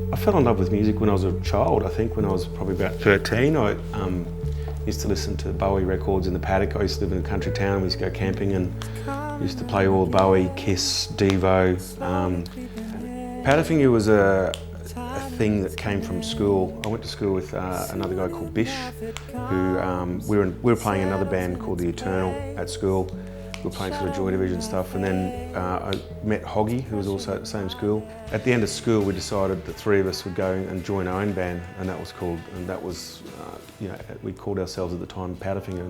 I fell in love with music when I was a child. I think when I was probably about 13, I used to listen to Bowie records in the paddock. I used to live in a country town. We used to go camping and used to play all Bowie, Kiss, Devo. Powderfinger was a thing that came from school. I went to school with another guy called Bish, who we were playing another band called The Eternal at school. We were playing sort of Joy Division stuff, and then I met Hoggy, who was also at the same school. At the end of school, we decided the three of us would go and join our own band, and that was we called ourselves at the time Powderfinger,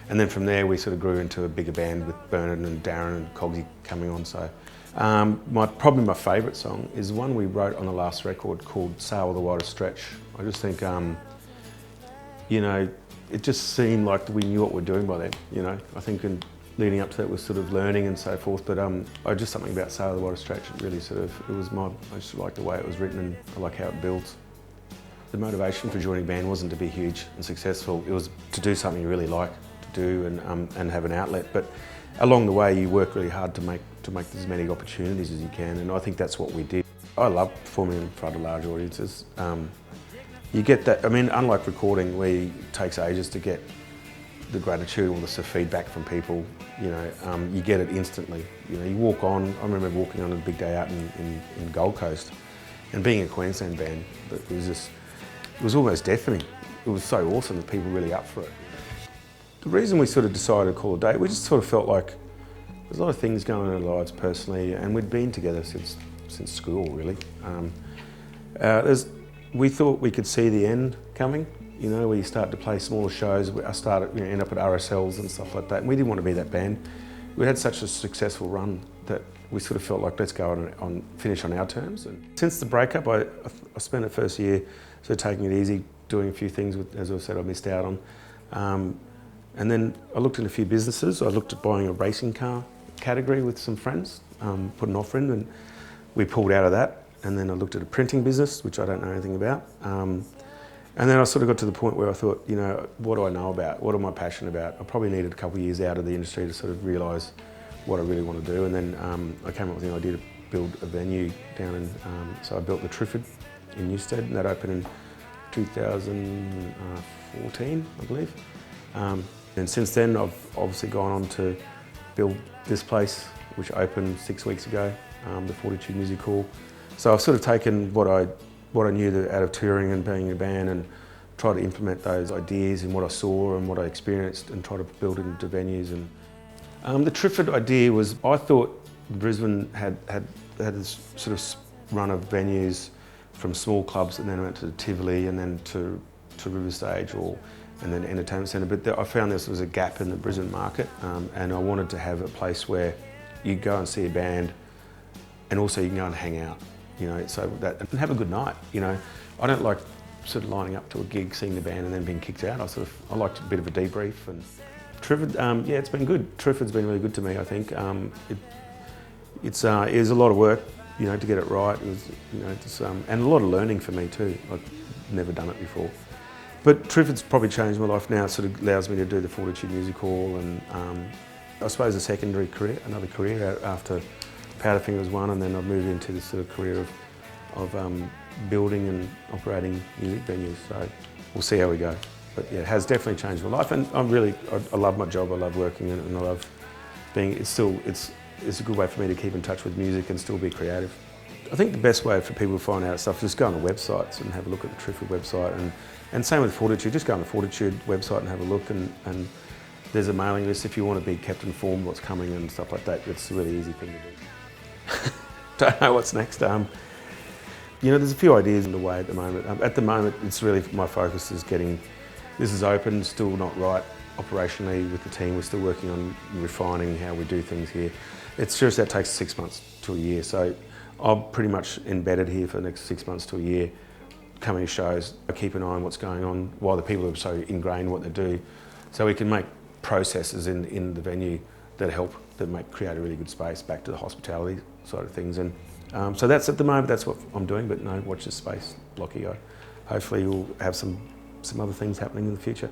and then from there we sort of grew into a bigger band with Bernard and Darren and Cogsy coming on. So probably my favourite song is one we wrote on the last record called Sail the Widest Stretch. I just think, it just seemed like we knew what we're doing by then. I think leading up to that was sort of learning and so forth, but just something about Sail the Widest Stretch, it really I just like the way it was written, and I like how it builds. The motivation for joining a band wasn't to be huge and successful, it was to do something you really like to do and have an outlet. But along the way you work really hard to make as many opportunities as you can, and I think that's what we did. I love performing in front of large audiences. You get that, unlike recording where it takes ages to get the gratitude or the feedback from people, you get it instantly. You walk on. I remember walking on a big day out in Gold Coast, and being a Queensland band, it was almost deafening. It was so awesome that people were really up for it. The reason we sort of decided to call it a day, we just sort of felt like there's a lot of things going on in our lives personally, and we'd been together since school, really. We thought we could see the end coming. Where you start to play smaller shows. I started, end up at RSLs and stuff like that. And we didn't want to be that band. We had such a successful run that we sort of felt like, let's go on finish on our terms. And since the breakup, I spent the first year sort of taking it easy, doing a few things, as I said, I missed out on. And then I looked in a few businesses. I looked at buying a racing car category with some friends, put an offer in, and we pulled out of that. And then I looked at a printing business, which I don't know anything about. And then I sort of got to the point where I thought, what do I know about? What am I passionate about? I probably needed a couple of years out of the industry to sort of realise what I really want to do. And then I came up with the idea to build a venue down in, so I built the Triffid in Newstead, and that opened in 2014, I believe. And since then, I've obviously gone on to build this place, which opened 6 weeks ago, the Fortitude Music Hall. So I've sort of taken what I knew out of touring and being in a band, and try to implement those ideas in what I saw and what I experienced, and try to build it into venues. And the Triffid idea was, I thought Brisbane had this sort of run of venues from small clubs, and then went to Tivoli, and then to River Stage, and then Entertainment Centre. But I found this was a gap in the Brisbane market, and I wanted to have a place where you go and see a band, and also you can go and hang out. So that, and have a good night. I don't like sort of lining up to a gig, seeing the band and then being kicked out. I liked a bit of a debrief. And Triffid, it's been good. Triffid's been really good to me, I think. It was a lot of work, to get it right. It was, and a lot of learning for me too. I've never done it before. But Triffid's probably changed my life now. It sort of allows me to do the Fortitude Music Hall, and I suppose a secondary career, another career after Powderfinger was one, and then I've moved into this sort of career of building and operating music venues. So we'll see how we go. But yeah, it has definitely changed my life, and I love my job. I love working in it, and I love being. It's a good way for me to keep in touch with music and still be creative. I think the best way for people to find out stuff is just go on the websites and have a look at the Triffid website, and same with Fortitude. Just go on the Fortitude website and have a look, and there's a mailing list if you want to be kept informed what's coming and stuff like that. It's a really easy thing to do. Don't know what's next. There's a few ideas in the way at the moment. At the moment, it's really, my focus is getting, this is open, still not right operationally with the team. We're still working on refining how we do things here. It's just that takes 6 months to a year. So I'm pretty much embedded here for the next 6 months to a year, coming to shows. I keep an eye on what's going on while the people are so ingrained in what they do. So we can make processes in the venue that create a really good space back to the hospitality side of things. And so that's, at the moment, that's what I'm doing. But no, watch this space, Lockie. Hopefully we'll have some other things happening in the future.